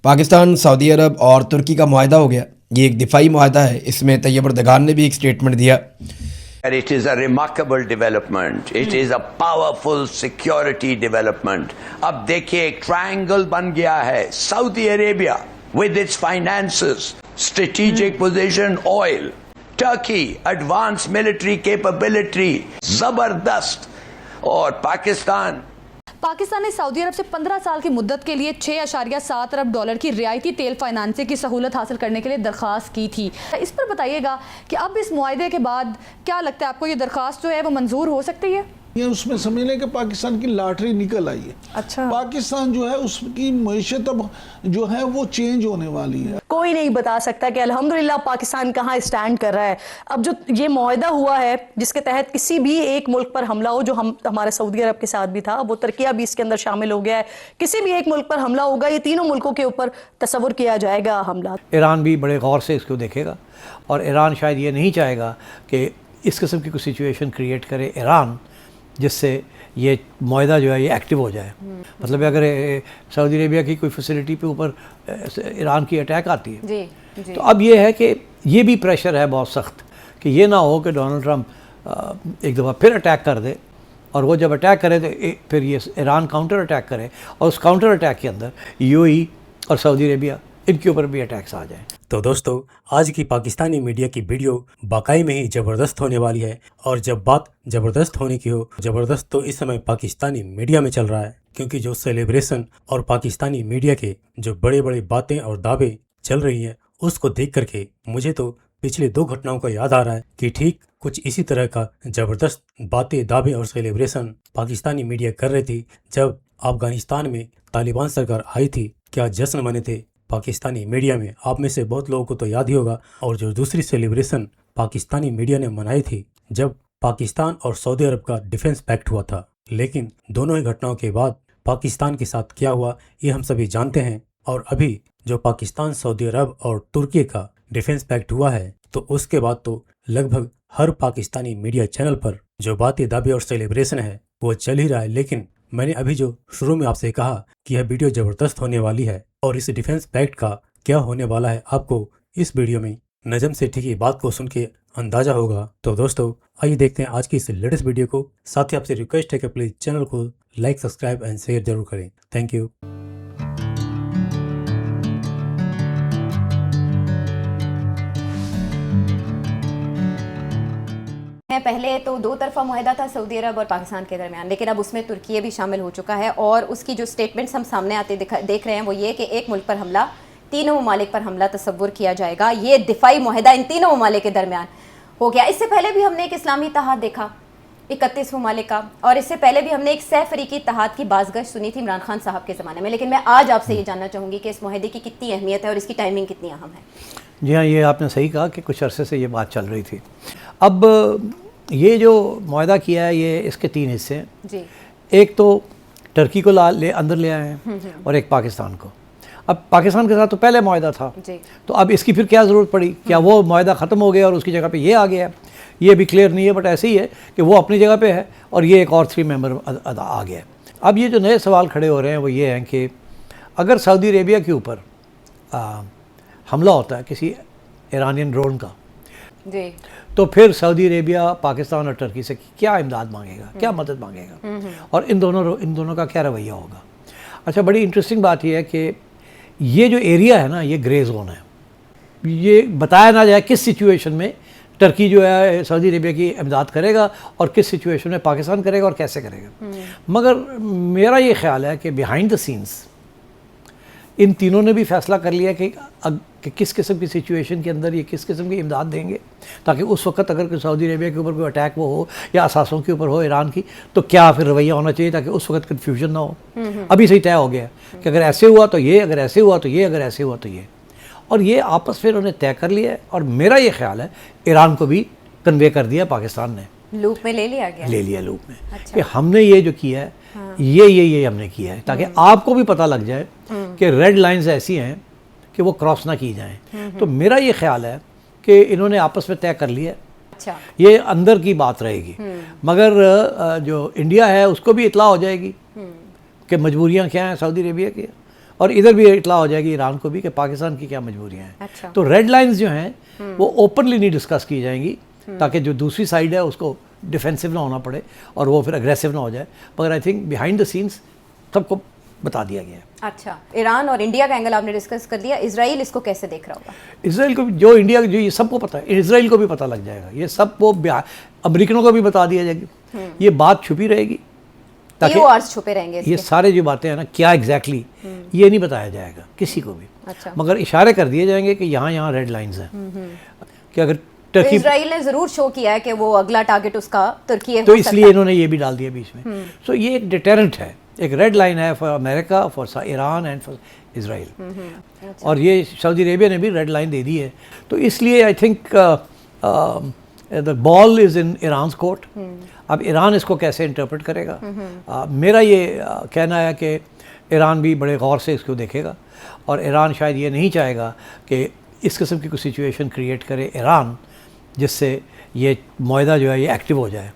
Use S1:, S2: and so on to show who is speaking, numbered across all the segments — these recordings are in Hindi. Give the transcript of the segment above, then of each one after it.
S1: पाकिस्तान, सऊदी अरब और तुर्की का मुआहदा हो गया। ये एक दिफाई मुआहदा है। इसमें तैयब अर्दगान ने भी एक स्टेटमेंट दिया।
S2: It is a remarkable development. It is a powerful security development. अब देखिए एक ट्रायंगल बन गया है। Saudi Arabia with its finances, strategic position, oil. Turkey, advanced military capability, जबरदस्त। और
S3: पाकिस्तान ने सऊदी अरब से 15 साल की मुद्दत के लिए $6.7 अरब की रियायती तेल फाइनेंसिंग की सहूलत हासिल करने के लिए दरख्वास्त की थी। इस पर बताइएगा कि अब इस मुआहदे के बाद क्या लगता है आपको, ये दरख्वास्त जो है वो मंजूर हो सकती है?
S4: ये उसमें समझ लें कि पाकिस्तान की लॉटरी निकल आई है।
S3: अच्छा,
S4: पाकिस्तान जो है उसकी मईशत अब जो है वो चेंज होने वाली है।
S5: कोई नहीं बता सकता कि अल्हम्दुलिल्लाह पाकिस्तान कहाँ स्टैंड कर रहा है। अब जो ये मुआहदा हुआ है जिसके तहत किसी भी एक मुल्क पर हमला हो, जो हमारे सऊदी अरब के साथ भी था, वो तुर्किया भी इसके अंदर शामिल हो गया है। किसी भी एक मुल्क पर हमला होगा, ये तीनों मुल्कों के ऊपर तसव्वुर किया जाएगा हमला।
S6: ईरान भी बड़े गौर से इसको देखेगा और ईरान शायद ये नहीं चाहेगा कि इस किस्म की कोई सिचुएशन क्रिएट करे ईरान जिससे ये मुआहदा जो है ये एक्टिव हो जाए। मतलब अगर सऊदी अरेबिया की कोई फैसिलिटी पे ऊपर ईरान की अटैक आती है
S3: जी।
S6: तो अब ये है कि ये भी प्रेशर है बहुत सख्त कि ये ना हो कि डोनाल्ड ट्रंप एक दफ़ा फिर अटैक कर दे, और वो जब अटैक करे तो फिर ये ईरान काउंटर अटैक करे, और उस काउंटर अटैक के अंदर यूएई और सऊदी अरेबिया इनके ऊपर भी अटैक्स आ जाए।
S7: तो दोस्तों, आज की पाकिस्तानी मीडिया की वीडियो वाकई में ही ज़बरदस्त होने वाली है। और जब बात ज़बरदस्त होने की हो, ज़बरदस्त तो इस समय पाकिस्तानी मीडिया में चल रहा है, क्योंकि जो सेलिब्रेशन और पाकिस्तानी मीडिया के जो बड़े बड़े बातें और दावे चल रही हैं, उसको देख करके मुझे तो पिछले 2 घटनाओं का याद आ रहा है कि ठीक कुछ इसी तरह का ज़बरदस्त बातें, दावे और सेलिब्रेशन पाकिस्तानी मीडिया कर रही थी जब अफगानिस्तान में तालिबान सरकार आई थी। क्या जश्न मने थे पाकिस्तानी मीडिया में, आप में से बहुत लोगों को तो याद ही होगा। और जो दूसरी सेलिब्रेशन पाकिस्तानी मीडिया ने मनाई थी जब पाकिस्तान और सऊदी अरब का डिफेंस पैक्ट हुआ था। लेकिन दोनों ही घटनाओं के बाद पाकिस्तान के साथ क्या हुआ ये हम सभी जानते हैं। और अभी जो पाकिस्तान, सऊदी अरब और तुर्की का डिफेंस पैक्ट हुआ है, तो उसके बाद तो लगभग हर पाकिस्तानी मीडिया चैनल पर जो बातें, दावे और सेलिब्रेशन है वो चल ही रहा है। लेकिन मैंने अभी जो शुरू में आपसे कहा कि यह वीडियो ज़बरदस्त होने वाली है और इस डिफेंस पैक्ट का क्या होने वाला है आपको इस वीडियो में नजम से ठीक बात को सुन के अंदाजा होगा। तो दोस्तों, आइए देखते हैं आज की इस लेटेस्ट वीडियो को। साथ ही आपसे रिक्वेस्ट है कि प्लीज चैनल को लाइक, सब्सक्राइब एंड शेयर जरूर करें। Thank you.
S8: पहले तो 2 तरफा मुआहदा था सऊदी अरब और पाकिस्तान के दरमियान, लेकिन अब उसमें तुर्की भी शामिल हो चुका है। और उसकी जो स्टेटमेंट्स हम सामने आते देख रहे हैं वो ये कि एक मुल्क पर हमला, तीनों ममालिक पर हमला तस्वुर किया जाएगा। ये दिफाई मुआहदा इन तीनों ममालिक के दरमियान हो गया। इससे पहले भी हमने एक इस्लामी इत्तेहाद देखा 31 ममालिक का, और इससे पहले भी हमने एक सह अफ्रीकी इत्तेहाद की बाज़गश सुनी थी इमरान खान साहब के ज़माने में। लेकिन मैं आज आपसे ये जानना चाहूँगी कि इस मुआहदे की कितनी अहमियत है और इसकी टाइमिंग कितनी अहम है।
S6: जी हाँ, ये आपने सही कहा कि कुछ अरसे से ये बात चल रही थी। अब ये जो मुआहदा किया है ये इसके 3 हिस्से हैं
S8: जी।
S6: एक तो टर्की को अंदर ले आए हैं और एक पाकिस्तान को। अब पाकिस्तान के साथ तो पहले मुआहदा था
S8: जी।
S6: तो अब इसकी फिर क्या ज़रूरत पड़ी? क्या वो मुआहदा ख़त्म हो गया और उसकी जगह पे ये आ गया? ये भी क्लियर नहीं है, बट ऐसे ही है कि वो अपनी जगह पे है और ये एक और 3 मेंबर आ गया। अब ये जो नए सवाल खड़े हो रहे हैं वो ये हैं कि अगर सऊदी अरेबिया के ऊपर हमला होता है किसी ईरानियन ड्रोन का
S8: जी,
S6: तो फिर सऊदी अरेबिया, पाकिस्तान और टर्की से क्या इमदाद मांगेगा, क्या मदद मांगेगा, और इन दोनों का क्या रवैया होगा? अच्छा, बड़ी इंटरेस्टिंग बात यह है कि ये जो एरिया है ना, ये ग्रे जोन है। ये बताया ना जाए किस सिचुएशन में टर्की जो है सऊदी अरेबिया की इमदाद करेगा और किस सिचुएशन में पाकिस्तान करेगा और कैसे करेगा। मगर मेरा ये ख्याल है कि बिहाइंड द सीन्स इन तीनों ने भी फैसला कर लिया कि किस किस्म की सिचुएशन के अंदर ये किस किस्म की इमदाद देंगे, ताकि उस वक्त अगर सऊदी अरेबिया के ऊपर कोई अटैक वो हो या असासों के ऊपर हो ईरान की, तो क्या फिर रवैया होना चाहिए ताकि उस वक्त कन्फ्यूजन ना हो। अभी सही तय हो गया कि अगर ऐसे हुआ तो ये, अगर ऐसे हुआ तो ये, अगर ऐसे हुआ तो ये, और ये आपस में उन्होंने तय कर लिया है। और मेरा ये ख्याल है ईरान को भी कन्वे कर दिया पाकिस्तान ने,
S8: लूप में ले लिया
S6: लूप में।
S8: अच्छा।
S6: कि हमने ये जो किया है ये हमने किया है, ताकि आपको भी पता लग जाए कि रेड लाइंस ऐसी हैं कि वो क्रॉस ना की जाएं। तो मेरा ये ख्याल है कि इन्होंने आपस में तय कर लिया।
S8: अच्छा।
S6: ये अंदर की बात रहेगी, मगर जो इंडिया है उसको भी इतला हो जाएगी कि मजबूरियां क्या हैं सऊदी अरेबिया की, और इधर भी इतला हो जाएगी ईरान को भी कि पाकिस्तान की क्या मजबूरियां हैं।
S8: अच्छा।
S6: तो रेड लाइंस जो हैं वो ओपनली नहीं डिस्कस की जाएंगी ताकि जो दूसरी साइड है उसको डिफेंसिव ना होना पड़े और वो फिर अग्रेसिव ना हो जाए, मगर I think behind the scenes सबको बता दिया गया है।
S8: अच्छा, ईरान और इंडिया का एंगल आपने डिस्कस कर दिया, इजराइल इसको कैसे देख रहा होगा?
S6: इसराइल को भी, जो इंडिया जो ये सबको पता है, इसराइल को भी पता लग जाएगा, ये सब वो अमेरिकनों को भी बता दिया जाएगी, ये बात छुपी रहेगी ताकि
S8: PORs छुपे रहेंगे
S6: ये सारे जो बातें हैं ना क्या एग्जैक्टली ये नहीं बताया जाएगा किसी को भी।
S8: अच्छा।
S6: मगर इशारे कर दिए जाएंगे कि यहाँ रेड लाइंस हैं कि अगर
S8: तो
S6: टर्की,
S8: इजराइल ने जरूर शो किया है कि वो अगला टारगेट उसका तुर्की है,
S6: तो
S8: हो
S6: इसलिए
S8: सकता
S6: इन्होंने ये भी डाल दिया बीच में। सो ये एक डिटेरेंट है, एक रेड लाइन है for America, for Iran and for Israel. और ये सऊदी अरेबिया ने भी रेड लाइन दे दी है। तो इसलिए I think the ball is in Iran court. अब ईरान इसको कैसे इंटरप्रेट करेगा? मेरा ये कहना है कि ईरान भी बड़े गौर से इसको देखेगा और ईरान शायद ये नहीं चाहेगा कि इस किस्म की कोई सिचुएशन क्रिएट करे ईरान जिससे ये मुआहदा जो है ये एक्टिव हो जाए।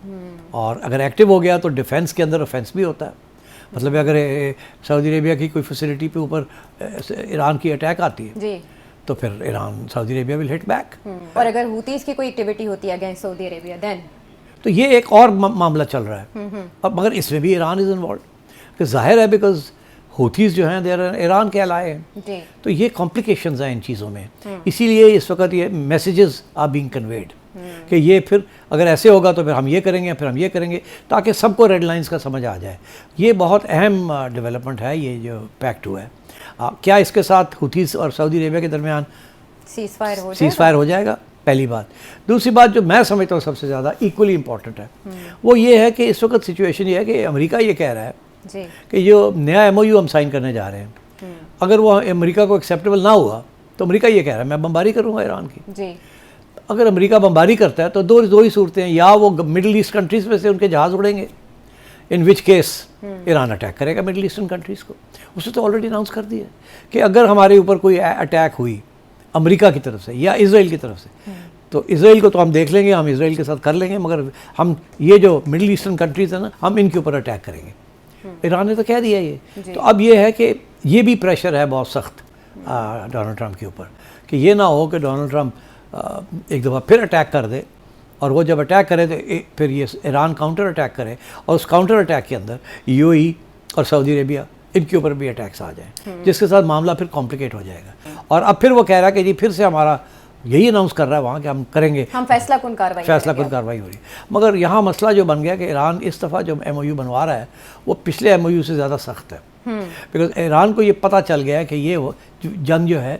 S6: और अगर एक्टिव हो गया तो डिफेंस के अंदर ऑफेंस भी होता है, मतलब अगर सऊदी अरेबिया की कोई फैसिलिटी पे ऊपर ईरान की अटैक आती है
S8: जी,
S6: तो फिर Iran Saudi Arabia will hit back.
S8: और अगर हुतीज की कोई एक्टिविटी होती है अगेंस्ट सऊदी अरेबिया देन
S6: तो ये एक और मामला चल रहा है। अब मगर इसमें भी ईरान इज़ इन्वॉल्व, कि जाहिर है बिकॉज हुतीज़ जो हैं देर ईरान के अलाए हैं,
S8: जी।
S6: तो ये कॉम्प्लिकेशंस हैं इन चीज़ों में। इसीलिए इस वक्त ये मैसेजेस आर बीइंग कन्वेड कि ये फिर अगर ऐसे होगा तो फिर हम ये करेंगे, फिर हम ये करेंगे, ताकि सबको रेड लाइंस का समझ आ जाए। ये बहुत अहम डेवलपमेंट है ये जो पैक्ट हुआ है। क्या इसके साथ हुतीज़ और सऊदी अरेबिया के दरमियान सीज़ फायर हो जाएगा? पहली बात। दूसरी बात जो मैं समझता हूँ सबसे ज़्यादा इक्वली इम्पॉर्टेंट है वो ये है कि इस वक्त सिचुएशन ये है कि अमेरिका ये कह रहा है
S8: जी।
S6: कि जो नया MOU हम साइन करने जा रहे हैं, अगर वो अमेरिका को एक्सेप्टेबल ना हुआ तो अमेरिका ये कह रहा है मैं बमबारी करूँगा ईरान की।
S8: जी।
S6: अगर अमेरिका बमबारी करता है तो दो ही सूरतें हैं, या वो मिडिल ईस्ट कंट्रीज़ में से उनके जहाज़ उड़ेंगे, इन विच केस ईरान अटैक करेगा मिडिल ईस्टर्न कंट्रीज़ को। उसने तो ऑलरेडी अनाउंस कर दिया कि अगर हमारे ऊपर कोई अटैक हुई अमेरिका की तरफ से या इसराइल की तरफ से तो इसराइल को तो हम देख लेंगे, हम इसराइल के साथ कर लेंगे, मगर हम ये जो मिडिल ईस्टर्न कंट्रीज़ हैं ना हम इनके ऊपर अटैक करेंगे। ईरान ने तो कह दिया ये। तो अब ये है कि ये भी प्रेशर है बहुत सख्त डोनाल्ड ट्रंप के ऊपर कि ये ना हो कि डोनाल्ड ट्रंप एक दफ़ा फिर अटैक कर दे, और वो जब अटैक करे तो फिर ये ईरान काउंटर अटैक करे, और उस काउंटर अटैक के अंदर UAE और सऊदी अरेबिया इनके ऊपर भी अटैक्स आ जाएं, जिसके साथ मामला फिर कॉम्प्लिकेट हो जाएगा। और अब फिर वो कह रहा है कि जी फिर से हमारा यही अनाउंस कर रहा है वहाँ कि हम करेंगे,
S8: हम फैसला कुन कार्रवाई
S6: हो रही है। मगर यहाँ मसला जो बन गया कि ईरान इस दफ़ा जो MOU बनवा रहा है वो पिछले MOU से ज़्यादा सख्त है, बिकॉज ईरान को ये पता चल गया है कि ये जंग जो है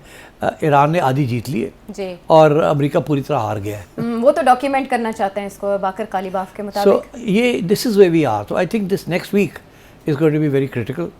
S6: ईरान ने आधी जीत ली है और अमेरिका पूरी तरह हार गया है।
S8: वो तो डॉक्यूमेंट करना चाहते हैं इसको बाकर कालीबाफ के मुताबिक।
S6: सो ये this is way we are. तो I think this next week is going to be very critical.